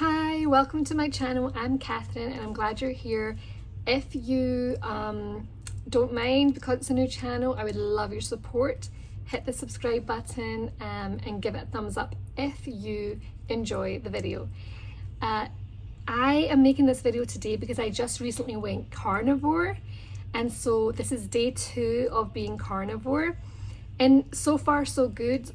Hi, welcome to my channel. I'm Catherine and I'm glad you're here. If you don't mind, because it's a new channel, I would love your support. Hit the subscribe button and give it a thumbs up if you enjoy the video. I am making this video today because I just recently went carnivore, and so this is day 2 of being carnivore, and so far so good.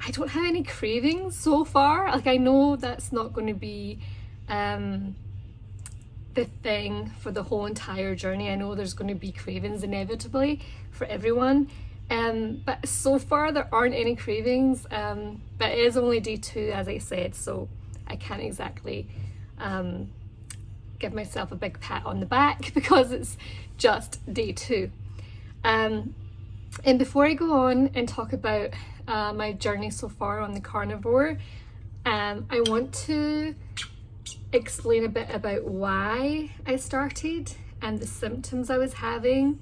I don't have any cravings so far. Like, I know that's not going to be the thing for the whole entire journey. I know there's going to be cravings inevitably for everyone, but so far there aren't any cravings, but it is only day 2, as I said, so I can't exactly give myself a big pat on the back because it's just day 2. And before I go on and talk about my journey so far on the carnivore, I want to explain a bit about why I started and the symptoms I was having,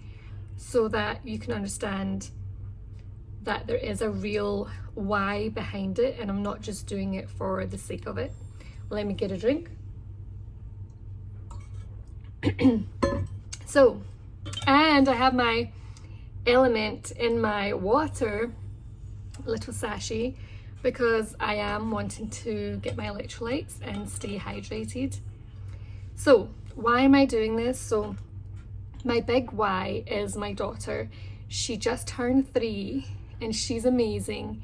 so that you can understand that there is a real why behind it and I'm not just doing it for the sake of it. Let me get a drink. So, and I have my element in my water little sachet because I am wanting to get my electrolytes and stay hydrated. So why am I doing this? So my big why is my daughter. She just turned 3 and she's amazing,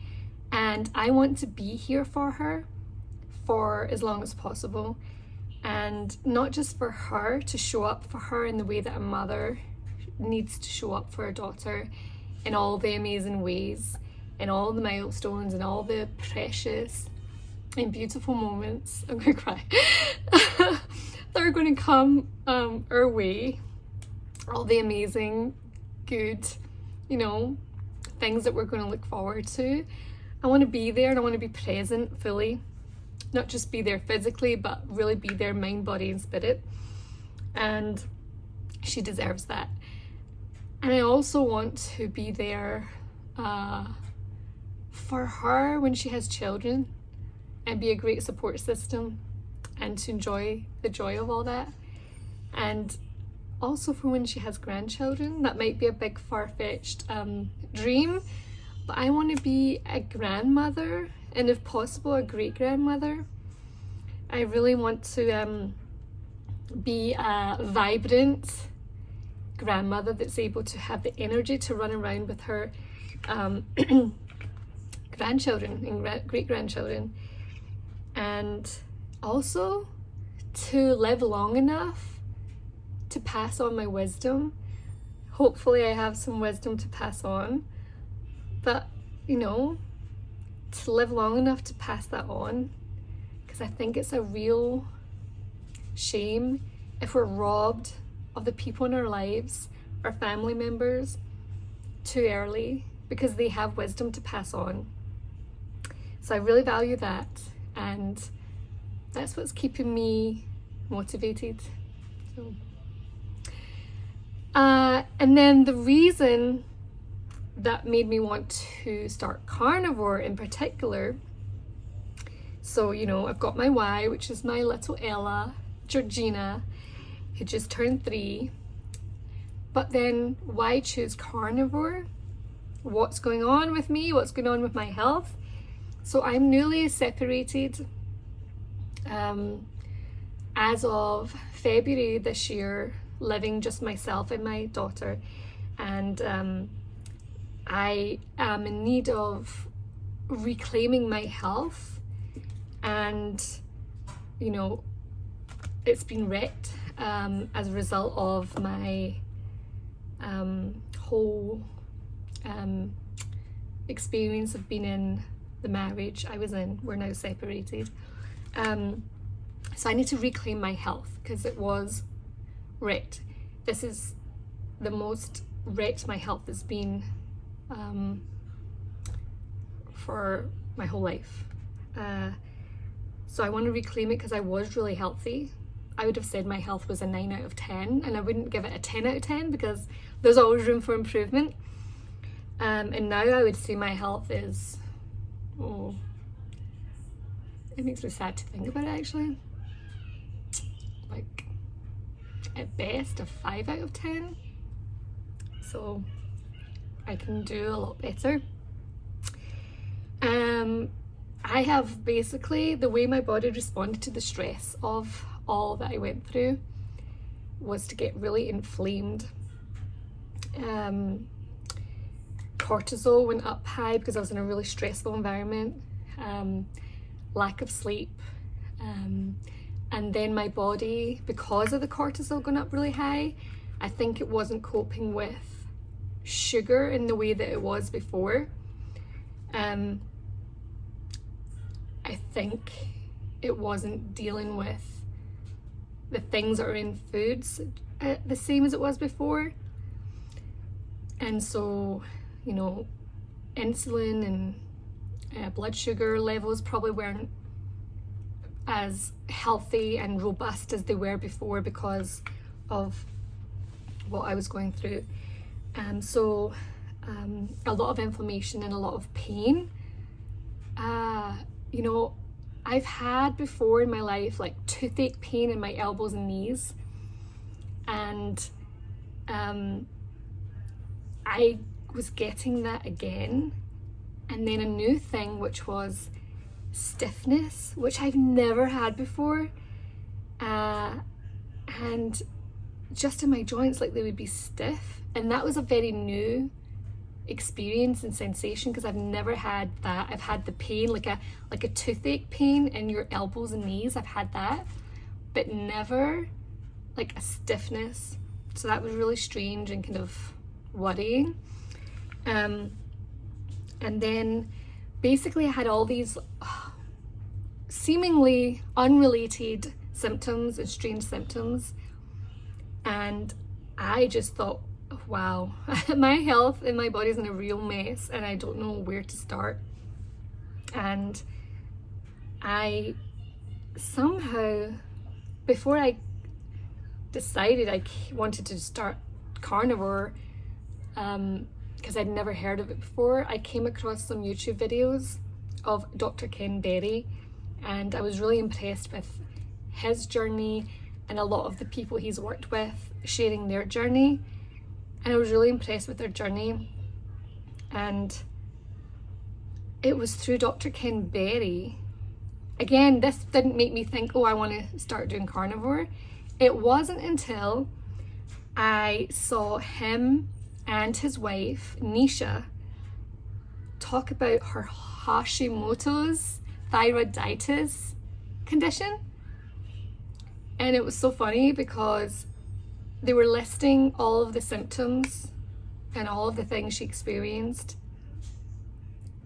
and I want to be here for her for as long as possible, and not just for her, to show up for her in the way that a mother needs to show up for her daughter, in all the amazing ways, in all the milestones and all the precious and beautiful moments. I'm gonna cry. that are going to come our way, all the amazing, good, things that we're going to look forward to. I want to be there and I want to be present fully, not just be there physically, but really be there mind, body and spirit, and she deserves that. And I also want to be there for her when she has children and be a great support system and to enjoy the joy of all that. And also for when she has grandchildren. That might be a big far-fetched dream, but I want to be a grandmother, and if possible a great grandmother. I really want to be a vibrant grandmother that's able to have the energy to run around with her grandchildren and great grandchildren, and also to live long enough to pass on my wisdom. Hopefully I have some wisdom to pass on, but to live long enough to pass that on, because I think it's a real shame if we're robbed of the people in our lives, our family members, too early because they have wisdom to pass on. So I really value that, and that's what's keeping me motivated. So, and then the reason that made me want to start carnivore in particular, so I've got my why, which is my little Ella, Georgina, who just turned 3. But then why choose carnivore? What's going on with me? What's going on with my health? So I'm newly separated as of February this year, living just myself and my daughter, and I am in need of reclaiming my health, and it's been wrecked as a result of my whole experience of being in the marriage I was in. We're now separated, so I need to reclaim my health because it was wrecked. This is the most wrecked my health has been for my whole life, so I want to reclaim it because I was really healthy. I would have said my health was a 9 out of 10, and I wouldn't give it a 10 out of 10 because there's always room for improvement, and now I would say my health is It makes me sad to think about it, actually. Like, at best, a 5 out of 10. So I can do a lot better. I have basically, the way my body responded to the stress of all that I went through was to get really inflamed. Cortisol went up high because I was in a really stressful environment. Lack of sleep. And then my body, because of the cortisol going up really high, I think it wasn't coping with sugar in the way that it was before. I think it wasn't dealing with the things that are in foods the same as it was before. And so, you know, insulin and blood sugar levels probably weren't as healthy and robust as they were before because of what I was going through. So a lot of inflammation and a lot of pain. You know, I've had before in my life like toothache pain in my elbows and knees, and I was getting that again. And then a new thing, which was stiffness, which I've never had before, and just in my joints, like they would be stiff. And that was a very new experience and sensation because I've never had that. I've had the pain, like a toothache pain in your elbows and knees. I've had that, but never like a stiffness. So that was really strange and kind of worrying. And then basically I had all these seemingly unrelated symptoms and strange symptoms, and I just thought, wow, my health and my body's in a real mess and I don't know where to start. And I somehow, before I decided I wanted to start carnivore, because I'd never heard of it before, I came across some YouTube videos of Dr. Ken Berry, and I was really impressed with his journey and a lot of the people he's worked with sharing their journey. And I was really impressed with their journey. And it was through Dr. Ken Berry. Again, this didn't make me think, oh, I want to start doing carnivore. It wasn't until I saw him and his wife, Nisha, talk about her Hashimoto's thyroiditis condition. And it was so funny because they were listing all of the symptoms and all of the things she experienced.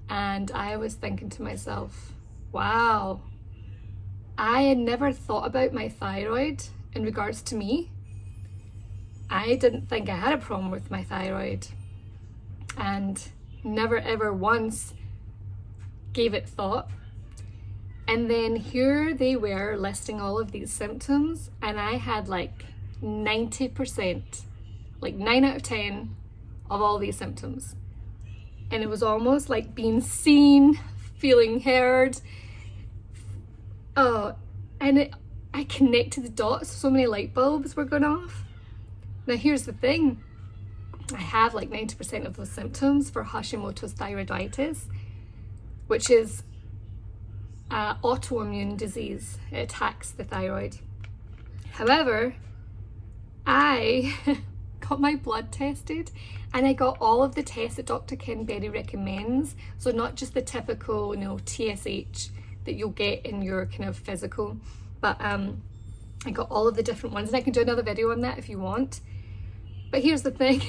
And I was thinking to myself, wow, I had never thought about my thyroid in regards to me. I didn't think I had a problem with my thyroid and never ever once gave it thought. And then here they were listing all of these symptoms, and I had like 90%, like 9 out of 10 of all these symptoms. And it was almost like being seen, feeling heard. And I connected the dots, so many light bulbs were going off. Now here's the thing, I have like 90% of those symptoms for Hashimoto's thyroiditis, which is autoimmune disease. It attacks the thyroid. However, I got my blood tested and I got all of the tests that Dr. Ken Berry recommends. So not just the typical, you know, TSH that you'll get in your kind of physical, but I got all of the different ones, and I can do another video on that if you want. But here's the thing,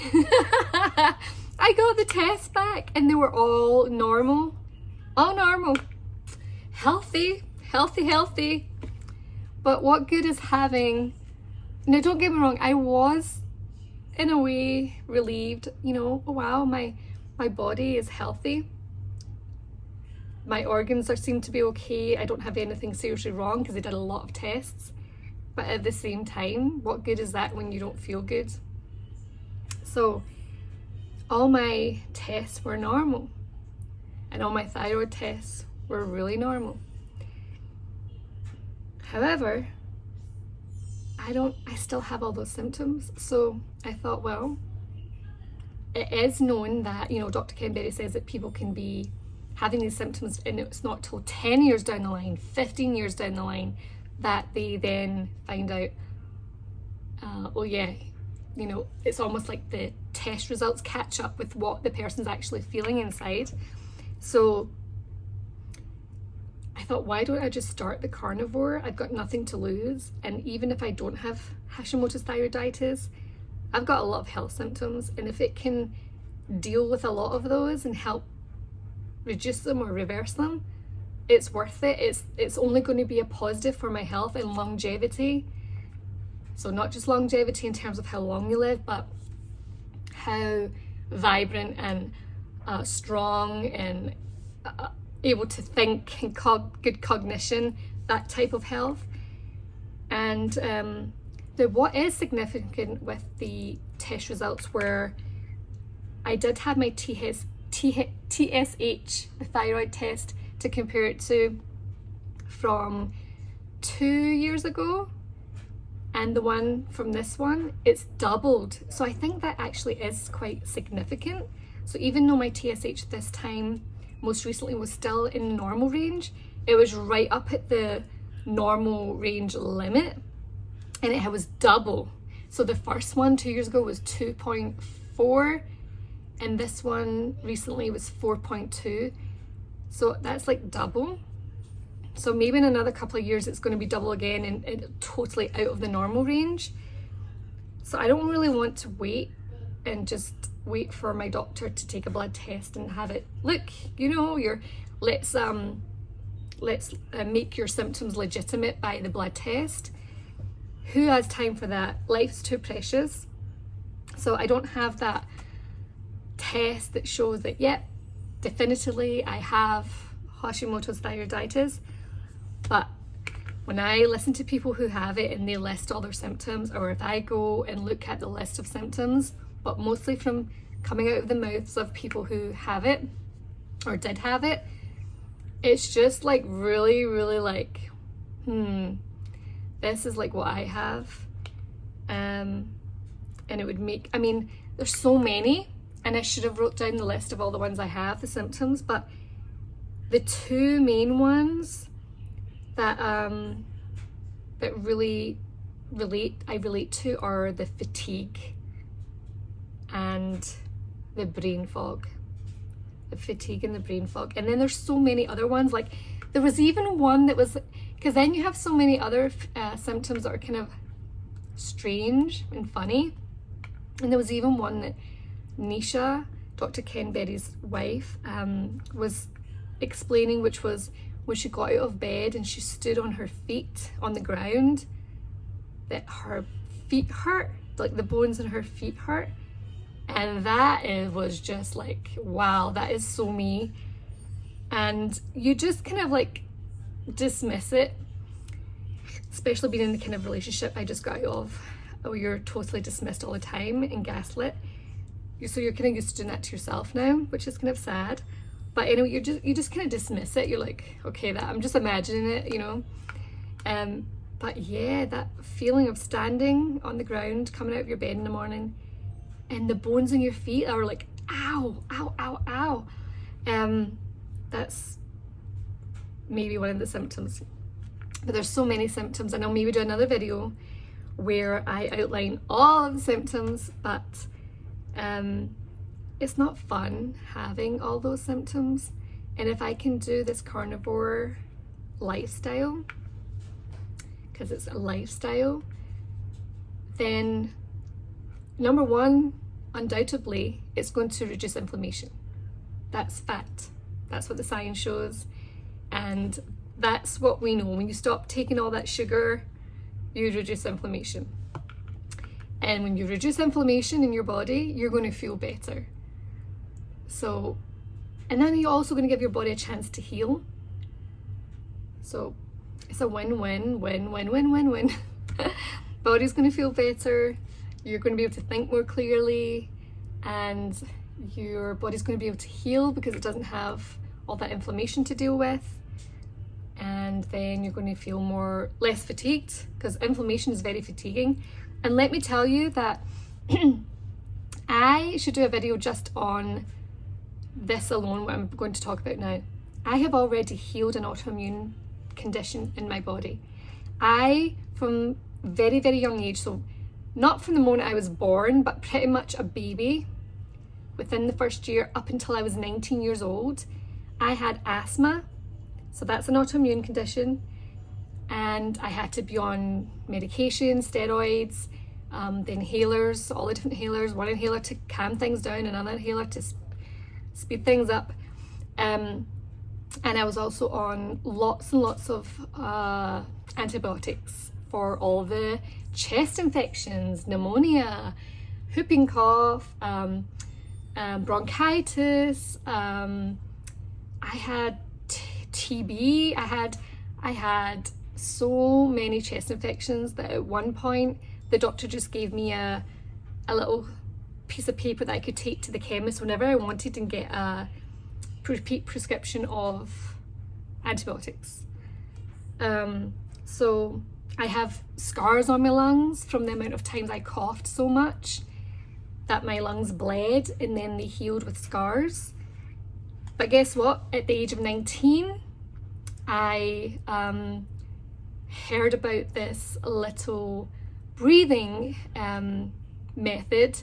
I got the tests back and they were all normal, healthy. But what good is having, now don't get me wrong, I was in a way relieved, you know, oh wow, my body is healthy. My organs seem to be okay. I don't have anything seriously wrong because they did a lot of tests. But at the same time, what good is that when you don't feel good? So all my tests were normal and all my thyroid tests were really normal. However, I still have all those symptoms. So I thought, well, it is known that, you know, Dr. Canberry says that people can be having these symptoms, and it's not till 10 years down the line, 15 years down the line, that they then find out, oh yeah, you know, it's almost like the test results catch up with what the person's actually feeling inside. So I thought, why don't I just start the carnivore? I've got nothing to lose. And even if I don't have Hashimoto's thyroiditis, I've got a lot of health symptoms. And if it can deal with a lot of those and help reduce them or reverse them, it's worth it. It's only going to be a positive for my health and longevity. So not just longevity in terms of how long you live, but how vibrant and strong and able to think and good cognition, that type of health. And what is significant with the test results were I did have my TSH, the thyroid test, to compare it to from 2 years ago, and the one from this one, it's doubled. So I think that actually is quite significant. So even though my TSH this time, most recently, was still in the normal range, it was right up at the normal range limit, and it was double. So the first one 2 years ago was 2.4, and this one recently was 4.2. So that's like double. So maybe in another couple of years it's going to be double again and totally out of the normal range. So I don't really want to wait and just wait for my doctor to take a blood test and have it, look, you know, let's make your symptoms legitimate by the blood test. Who has time for that? Life's too precious. So I don't have that test that shows that, yep, definitively I have Hashimoto's thyroiditis. But when I listen to people who have it and they list all their symptoms, or if I go and look at the list of symptoms, but mostly from coming out of the mouths of people who have it or did have it, it's just like really, really like, this is like what I have. And it would make, I mean, there's so many, and I should have wrote down the list of all the ones I have, the symptoms, but the two main ones that that really I relate to are the fatigue and the brain fog. The fatigue and the brain fog. And then there's so many other ones. Like there was even one that was, because then you have so many other symptoms that are kind of strange and funny. And there was even one that Nisha, Dr. Ken Berry's wife, was explaining, which was when she got out of bed and she stood on her feet on the ground, that her feet hurt, like the bones in her feet hurt. And that was just like, wow, that is so me. And you just kind of like dismiss it, especially being in the kind of relationship I just got out of, where you're totally dismissed all the time and gaslit. So you're kind of used to doing that to yourself now, which is kind of sad. But anyway, you just kind of dismiss it. You're like, okay, that I'm just imagining it, you know. But yeah, that feeling of standing on the ground, coming out of your bed in the morning, and the bones in your feet are like, ow, ow, ow, ow. That's maybe one of the symptoms. But there's so many symptoms, and I'll maybe do another video where I outline all of the symptoms, but it's not fun having all those symptoms. And if I can do this carnivore lifestyle, because it's a lifestyle, then number one, undoubtedly, it's going to reduce inflammation. That's fact. That's what the science shows. And that's what we know. When you stop taking all that sugar, you reduce inflammation. And when you reduce inflammation in your body, you're going to feel better. So, and then you're also going to give your body a chance to heal. So it's a win-win, win-win-win-win-win. Body's going to feel better. You're going to be able to think more clearly, and your body's going to be able to heal because it doesn't have all that inflammation to deal with. And and then you're going to feel less fatigued, because inflammation is very fatiguing. And let me tell you that I should do a video just on this alone, what I'm going to talk about now. I have already healed an autoimmune condition in my body. From very, very young age, so not from the moment I was born, but pretty much a baby, within the first year up until I was 19 years old, I had asthma. So that's an autoimmune condition. And I had to be on medication, steroids, the inhalers, all the different inhalers, one inhaler to calm things down, another inhaler to speed things up. And I was also on lots and lots of antibiotics for all the chest infections, pneumonia, whooping cough, bronchitis. I had TB. I had so many chest infections that at one point the doctor just gave me a little piece of paper that I could take to the chemist whenever I wanted and get a repeat prescription of antibiotics. So I have scars on my lungs from the amount of times I coughed so much that my lungs bled, and then they healed with scars. But guess what? At the age of 19, I heard about this little breathing method,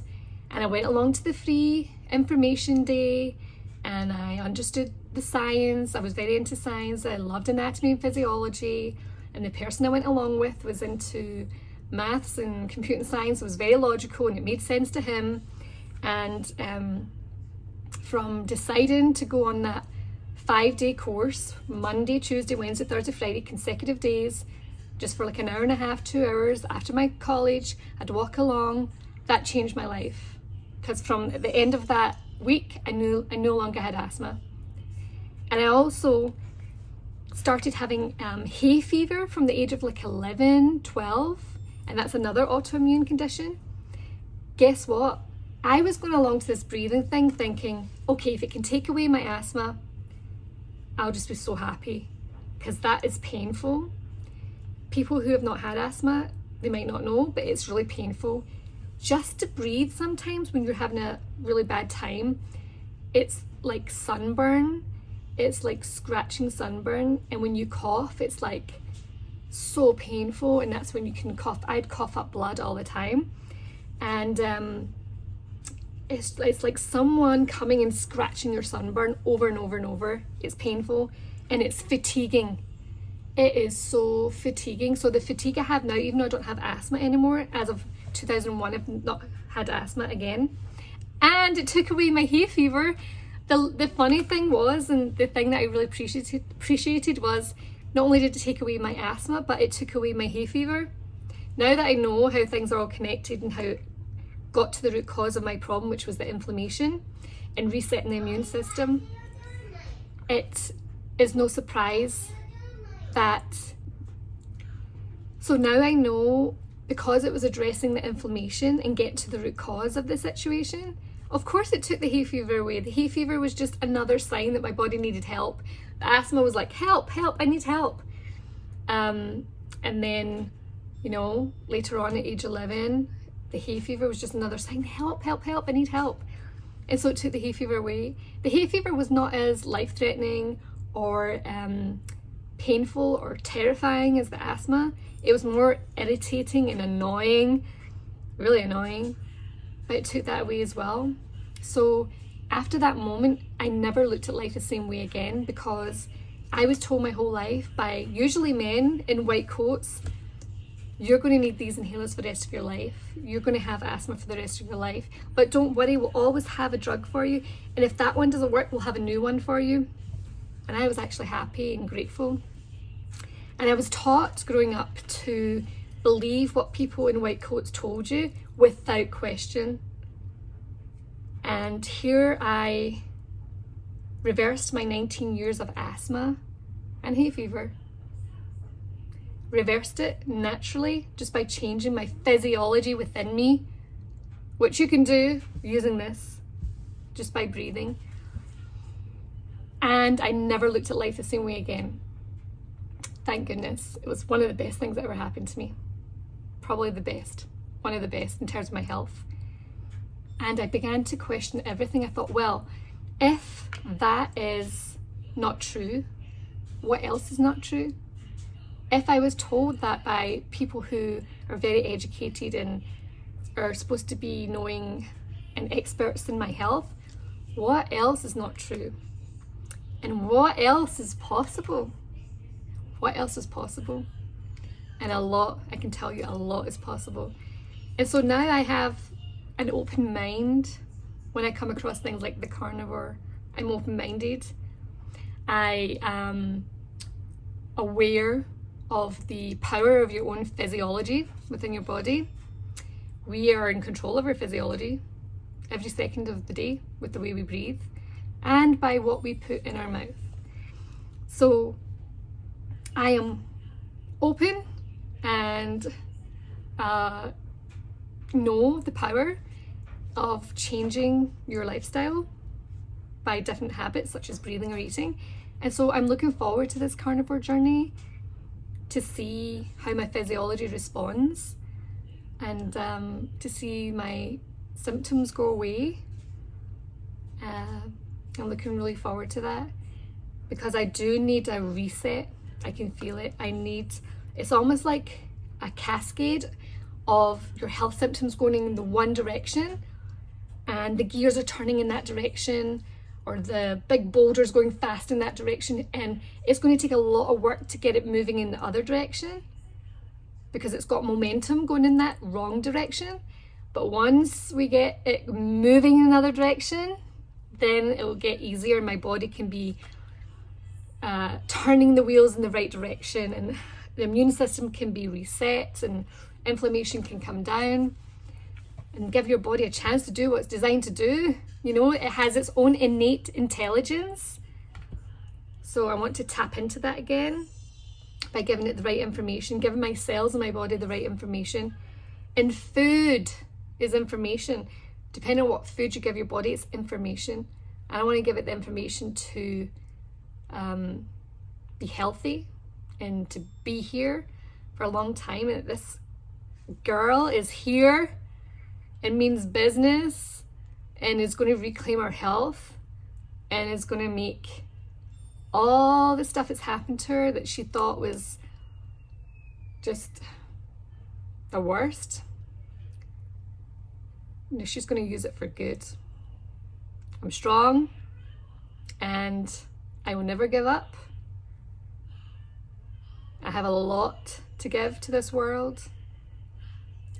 and I went along to the free information day, and I understood the science. I was very into science. I loved anatomy and physiology, and the person I went along with was into maths and computer science. It was very logical and it made sense to him. And from deciding to go on that 5-day course, Monday, Tuesday, Wednesday, Thursday, Friday, consecutive days, just for like an hour and a half, 2 hours after my college, I'd walk along. That changed my life, because from the end of that week, I knew I no longer had asthma. And I also started having hay fever from the age of like 11, 12, and that's another autoimmune condition. Guess what? I was going along to this breathing thing thinking, okay, if it can take away my asthma, I'll just be so happy, because that is painful. People who have not had asthma, they might not know, but it's really painful. Just to breathe sometimes when you're having a really bad time, it's like sunburn. It's like scratching sunburn. And when you cough, it's like so painful. And that's when you can cough. I'd cough up blood all the time. And it's like someone coming and scratching your sunburn over and over and over. It's painful and it's fatiguing. It is so fatiguing. So the fatigue I have now, even though I don't have asthma anymore, as of 2001, I've not had asthma again. And it took away my hay fever. The funny thing was, and the thing that I really appreciated was, not only did it take away my asthma, but it took away my hay fever. Now that I know how things are all connected and how it got to the root cause of my problem, which was the inflammation and resetting the immune system, it is no surprise that, so now I know, because it was addressing the inflammation and getting to the root cause of the situation. Of course it took the hay fever away. The hay fever was just another sign that my body needed help. The asthma was like, help, I need help. And then, you know, later on at age 11, the hay fever was just another sign, help, I need help. And so it took the hay fever away. The hay fever was not as life-threatening or painful or terrifying as the asthma. It was more irritating and annoying, really annoying, but it took that away as well. So after that moment, I never looked at life the same way again, because I was told my whole life by usually men in white coats, you're going to need these inhalers for the rest of your life. You're going to have asthma for the rest of your life. But don't worry, we'll always have a drug for you. And if that one doesn't work, we'll have a new one for you. And I was actually happy and grateful. And I was taught growing up to believe what people in white coats told you without question. And here I reversed my 19 years of asthma and hay fever. Reversed it naturally just by changing my physiology within me, which you can do using this, just by breathing. And I never looked at life the same way again. thank goodness. It was one of the best things that ever happened to me. Probably the best, one of the best in terms of my health. And I began to question everything. I thought, well, if that is not true, what else is not true? If I was told that by people who are very educated and are supposed to be knowing and experts in my health, what else is not true? And what else is possible? What else is possible? And a lot, I can tell you, a lot is possible. And so now I have an open mind when I come across things like the carnivore. I'm open-minded. I am aware of the power of your own physiology within your body. We are in control of our physiology every second of the day with the way we breathe and by what we put in our mouth. So I am open and know the power of changing your lifestyle by different habits such as breathing or eating. And so I'm looking forward to this carnivore journey to see how my physiology responds and to see my symptoms go away. I'm looking really forward to that because I do need a reset. I can feel it. It's almost like a cascade of your health symptoms going in the one direction and the gears are turning in that direction, or the big boulders going fast in that direction, and it's going to take a lot of work to get it moving in the other direction because it's got momentum going in that wrong direction. But once we get it moving in another direction, then it will get easier. My body can be turning the wheels in the right direction, and the immune system can be reset, and inflammation can come down, and give your body a chance to do what it's designed to do. You know, it has its own innate intelligence. So I want to tap into that again by giving it the right information, giving my cells in my body the right information. And food is information. Depending on what food you give your body, it's information. And I want to give it the information to be healthy and to be here for a long time. And this girl is here and means business and is going to reclaim our health and is going to make all the stuff that's happened to her that she thought was just the worst. You know, she's going to use it for good. I'm strong and I will never give up. I have a lot to give to this world.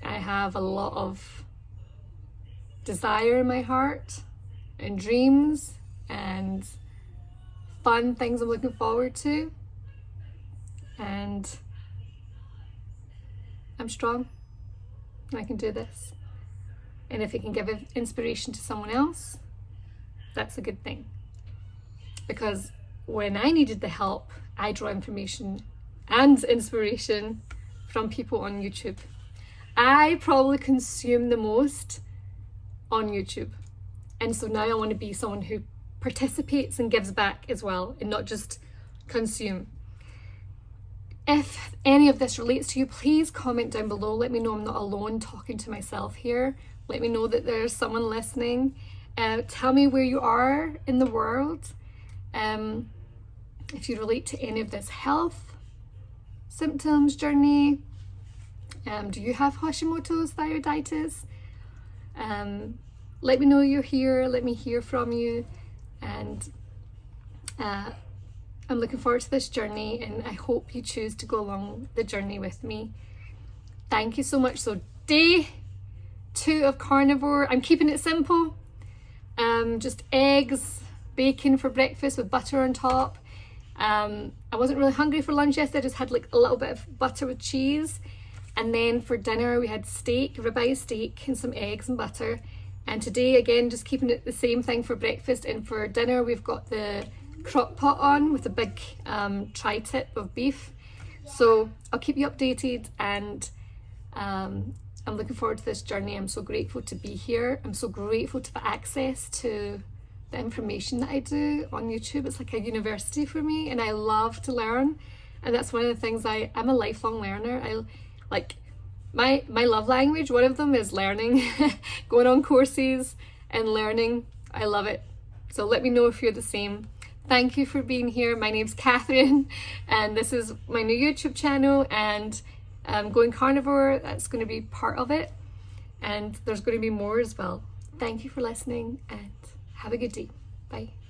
I have a lot of desire in my heart and dreams and fun things I'm looking forward to. And I'm strong and I can do this. And if it can give inspiration to someone else, that's a good thing. Because when I needed the help, I draw information and inspiration from people on YouTube. I probably consume the most on YouTube. And so now I want to be someone who participates and gives back as well, and not just consume. If any of this relates to you, please comment down below. Let me know I'm not alone talking to myself here. Let me know that there's someone listening. Tell me where you are in the world. If you relate to any of this health symptoms journey. Do you have Hashimoto's thyroiditis? Let me know you're here. Let me hear from you. And I'm looking forward to this journey, and I hope you choose to go along the journey with me. Thank you so much. So day 2 of carnivore. I'm keeping it simple. Just eggs, bacon for breakfast with butter on top. I wasn't really hungry for lunch yesterday. I just had like a little bit of butter with cheese. And then for dinner we had steak, ribeye steak and some eggs and butter. And today again, just keeping it the same thing for breakfast. And for dinner we've got the crock pot on with a big tri-tip of beef. So I'll keep you updated, and I'm looking forward to this journey. I'm so grateful to be here. I'm so grateful to have access to the information that I do on YouTube. It's like a university for me, and I love to learn And that's one of the things I'm a lifelong learner. I like my love language, one of them is learning, going on courses and learning. I love it. So let me know if you're the same. Thank you for being here. My name's Catherine and this is my new YouTube channel, and Going Carnivore, that's going to be part of it, and there's going to be more as well. Thank you for listening and have a good day. Bye.